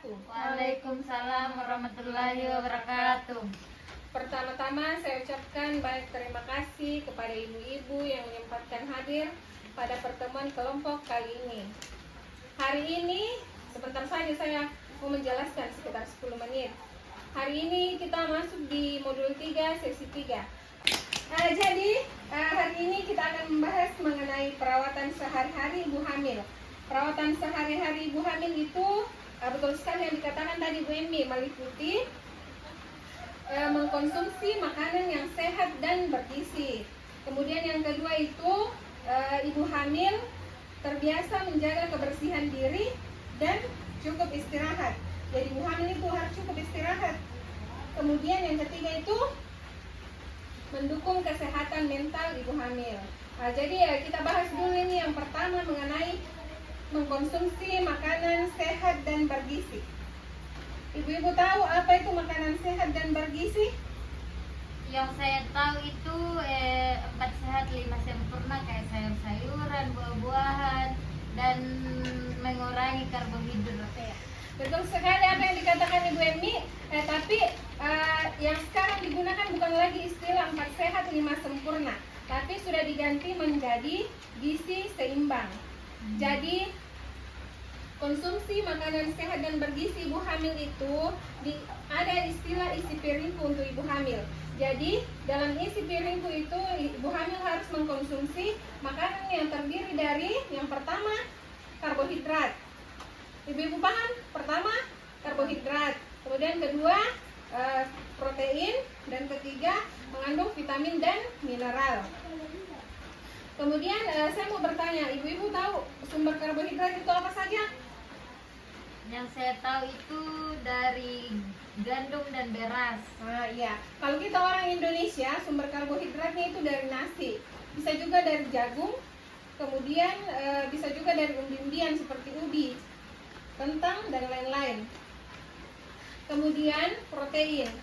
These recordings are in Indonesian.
wabarakatuh. Waalaikumsalam warahmatullahi wabarakatuh. Pertama-tama saya ucapkan banyak terima kasih kepada ibu-ibu yang menyempatkan hadir pada pertemuan kelompok kali ini. Hari ini sebentar saja saya mau menjelaskan sekitar 10 menit. Hari ini kita masuk di modul 3 sesi 3. Jadi hari ini kita akan membahas mengenai perawatan sehari-hari ibu hamil. Perawatan sehari-hari ibu hamil itu betul sekali yang dikatakan tadi Bu Emi, meliputi mengkonsumsi makanan yang sehat dan bergizi. Kemudian yang kedua itu ibu hamil terbiasa menjaga kebersihan diri dan cukup istirahat. Jadi ibu hamil itu harus cukup istirahat. Kemudian yang ketiga itu mendukung kesehatan mental ibu hamil. Jadi kita bahas dulu ini yang pertama mengenai mengkonsumsi makanan sehat dan bergizi. Ibu-ibu tahu apa itu makanan sehat dan bergizi? Yang saya tahu itu 4 sehat 5 sempurna, kayak sayur-sayuran, buah-buahan, dan mengurangi karbohidrat. Betul sekali apa yang dikatakan Ibu Emi. Tapi yang sekarang digunakan bukan lagi istilah 4 sehat 5 sempurna, tapi sudah diganti menjadi gizi seimbang. Jadi konsumsi makanan sehat dan bergizi ibu hamil itu ada istilah isi piringku untuk ibu hamil. Jadi dalam isi piringku itu ibu hamil harus mengkonsumsi makanan yang terdiri dari yang pertama karbohidrat. Ibu-ibu paham? Pertama karbohidrat, kemudian kedua protein, dan ketiga mengandung vitamin dan mineral. Kemudian saya mau bertanya, ibu-ibu tahu sumber karbohidrat itu apa saja? Yang saya tahu itu dari gandum dan beras. Iya. Kalau kita orang Indonesia, sumber karbohidratnya itu dari nasi, bisa juga dari jagung, kemudian bisa juga dari umbi-umbian seperti ubi, kentang, dan lain-lain. Kemudian protein.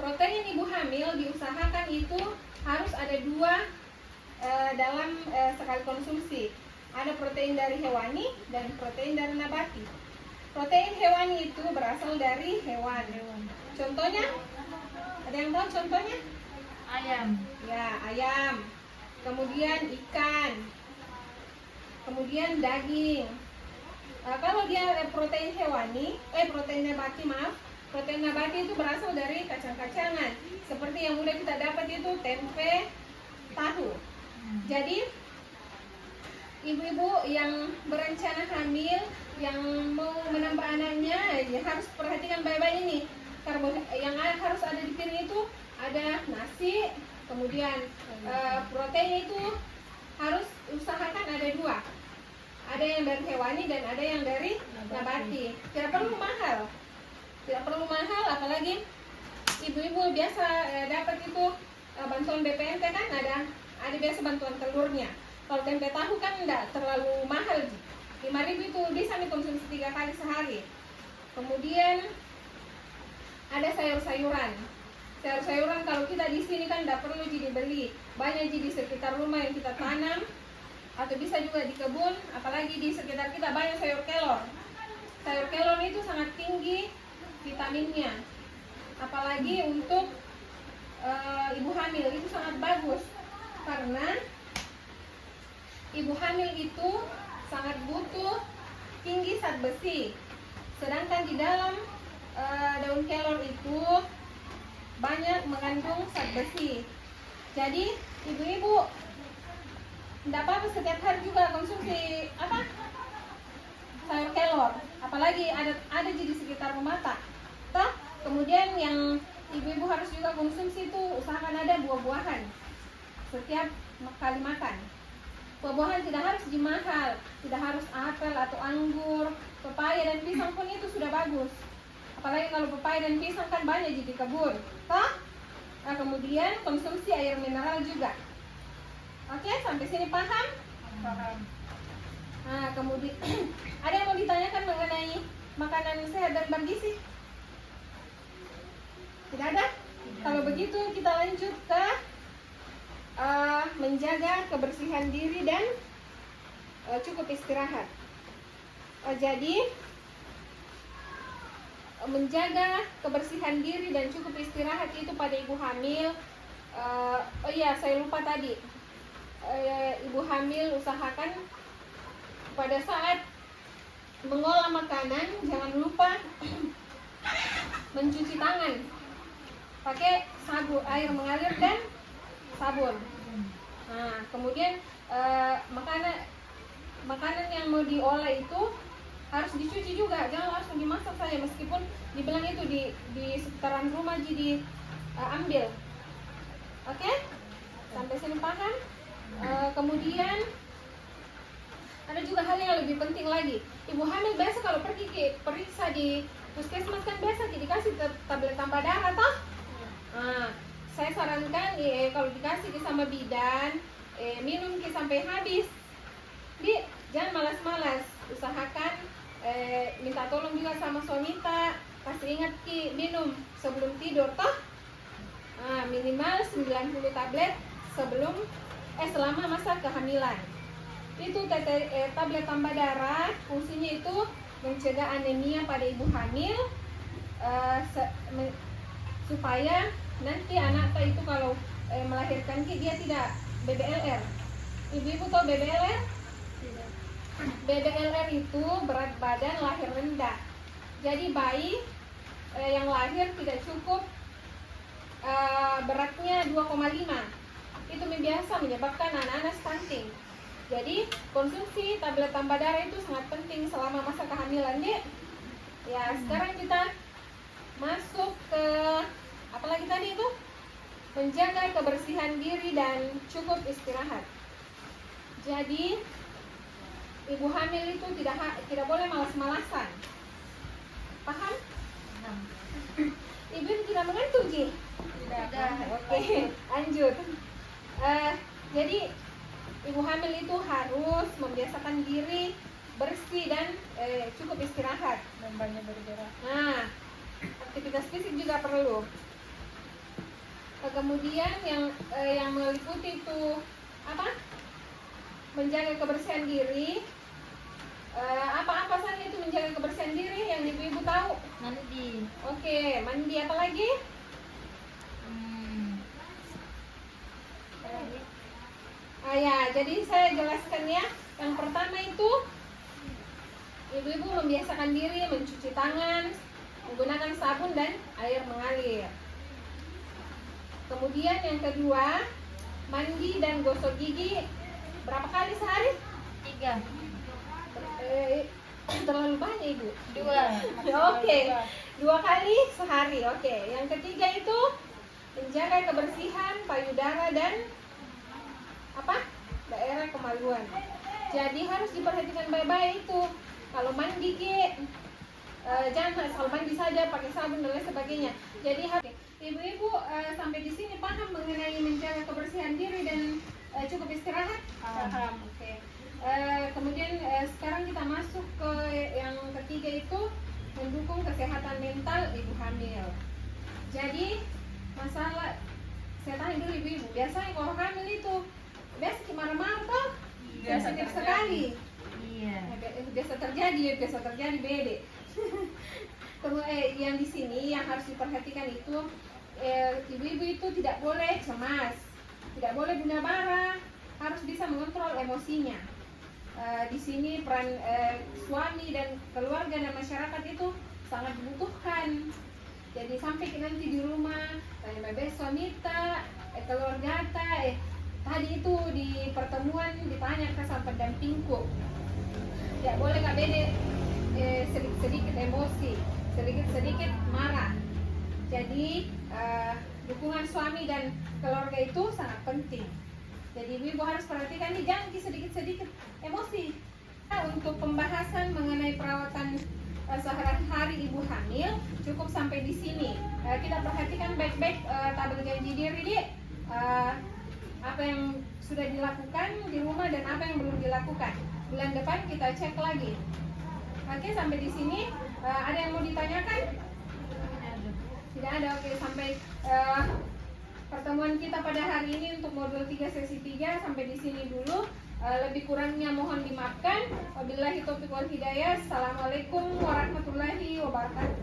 Protein ibu hamil diusahakan itu harus ada 2 dalam sekali konsumsi. Ada protein dari hewani dan protein dari nabati. Protein hewani itu berasal dari hewan. Contohnya, ada yang tahu contohnya? Ayam. Ya, ayam. Kemudian ikan. Kemudian daging. Kalau dia protein hewani, protein nabati maaf. Protein nabati itu berasal dari kacang-kacangan. Seperti yang udah kita dapat itu tempe, tahu. Jadi ibu-ibu yang berencana hamil, yang mau menambah anaknya, ya harus perhatikan baik-baik ini. Yang harus ada di piring itu ada nasi, kemudian protein itu harus usahakan ada 2. Ada yang dari hewani dan ada yang dari nabati. Tidak perlu mahal. Tidak perlu mahal, apalagi ibu-ibu biasa dapat itu bantuan BPNT kan ada biasa bantuan telurnya. Kalau tempe tahu kan enggak terlalu mahal, 5.000 itu bisa dikonsumsi 3 kali sehari. Kemudian ada sayur-sayuran. Sayur-sayuran kalau kita di sini kan enggak perlu jadi beli, banyak di sekitar rumah yang kita tanam, atau bisa juga di kebun. Apalagi di sekitar kita banyak sayur kelor. Sayur kelor itu sangat tinggi vitaminnya, apalagi untuk ibu hamil itu sangat bagus. Karena ibu hamil itu sangat butuh tinggi zat besi. Sedangkan di dalam daun kelor itu banyak mengandung zat besi. Jadi ibu-ibu tidak apa-apa setiap hari juga konsumsi sayur kelor. Apalagi ada di sekitar rumah tak. Kemudian yang ibu-ibu harus juga konsumsi itu usahakan ada buah-buahan setiap kali makan. Buah-buahan tidak harus mahal, tidak harus apel atau anggur, pepaya dan pisang pun itu sudah bagus. Apalagi kalau pepaya dan pisang kan banyak di kebun. Kemudian konsumsi air mineral juga. Oke, sampai sini paham? Paham. Kemudian ada yang mau ditanyakan mengenai makanan sehat dan bergizi? Tidak ada? Kalau begitu kita lanjut ke menjaga kebersihan diri dan cukup istirahat. Jadi menjaga kebersihan diri dan cukup istirahat itu pada ibu hamil. Oh iya, saya lupa tadi. Ibu hamil usahakan pada saat mengolah makanan jangan lupa mencuci tangan pakai sabun, air mengalir dan sabun. Nah, kemudian makanan yang mau diolah itu harus dicuci juga, jangan langsung dimasak saja meskipun dibilang itu di sekitaran rumah jadi ambil. Oke? Sampai sini paham? Kemudian ada juga hal yang lebih penting lagi. Ibu hamil biasa kalau pergi ke periksa di puskesmas kan biasa dikasih tablet tambah darah toh? Nah, saya sarankan kalau dikasih sama bidan minum sampai habis. Jangan malas-malas, usahakan minta tolong juga sama suami kasih ingat minum sebelum tidur toh. Minimal 90 tablet selama masa kehamilan. Itu tablet tambah darah fungsinya itu mencegah anemia pada ibu hamil, supaya nanti anak itu kalau melahirkan dia tidak BBLR. Ibu-ibu tahu BBLR? BBLR itu berat badan lahir rendah. Jadi bayi yang lahir tidak cukup beratnya 2,5. Itu biasa menyebabkan anak-anak stunting. Jadi konsumsi tablet tambah darah itu sangat penting selama masa kehamilan, Dek. Ya, sekarang kita masuk ke apa lagi tadi itu? Menjaga kebersihan diri dan cukup istirahat. Jadi ibu hamil itu tidak boleh malas-malasan. Paham? Ibu tidak mengantuk, Ji? Tidak. Oke, lanjut. Jadi ibu hamil itu harus membiasakan diri bersih dan cukup istirahat Dan banyak bergerak. Nah, aktivitas fisik juga perlu. Kemudian yang meliputi itu apa? Menjaga kebersihan diri. Apa saja itu menjaga kebersihan diri yang ibu-ibu tahu? Mandi. Oke, mandi apa lagi? Ya, jadi saya jelaskan ya. Yang pertama itu ibu-ibu membiasakan diri mencuci tangan menggunakan sabun dan air mengalir. Kemudian yang kedua, mandi dan gosok gigi berapa kali sehari? 3. Terlalu banyak, Ibu. 2. Oke, 2 kali sehari. Oke, yang ketiga itu menjaga kebersihan payudara dan daerah kemaluan. Jadi harus diperhatikan baik-baik itu. Kalau mandi jangan asal mandi saja pakai sabun dan lain sebagainya. Jadi ibu-ibu sampai di sini paham mengenai menjaga kebersihan diri dan cukup istirahat? Paham. Oke. Kemudian sekarang kita masuk ke yang ketiga itu mendukung kesehatan mental ibu hamil. Jadi masalah saya tanya dulu ibu-ibu, biasanya kalau hamil itu biasa marah-marah toh? Sensitif sekali. Iya. Biasa terjadi bede. Yang di sini yang harus diperhatikan itu ibu-ibu itu tidak boleh cemas, tidak boleh bunda marah, harus bisa mengontrol emosinya. Di sini peran suami dan keluarga dan masyarakat itu sangat dibutuhkan. Jadi sampai nanti di rumah tanya bebe suami keluarga tadi itu di pertemuan ditanya ke sama pendampingku, tidak boleh kak bede sedikit emosi, sedikit marah. Jadi dukungan suami dan keluarga itu sangat penting. Jadi ibu harus perhatikan nih, jangan sedikit emosi. Untuk pembahasan mengenai perawatan sehari-hari ibu hamil cukup sampai di sini. Kita perhatikan baik-baik tabel janji diri Dik. Apa yang sudah dilakukan di rumah dan apa yang belum dilakukan. Bulan depan kita cek lagi. Oke, sampai di sini ada yang mau ditanyakan? Tidak ada. Oke, sampai pertemuan kita pada hari ini untuk modul 3 sesi 3 sampai di sini dulu. Lebih kurangnya mohon dimaafkan. Wabillahi taufiq wal hidayah. Assalamualaikum warahmatullahi wabarakatuh.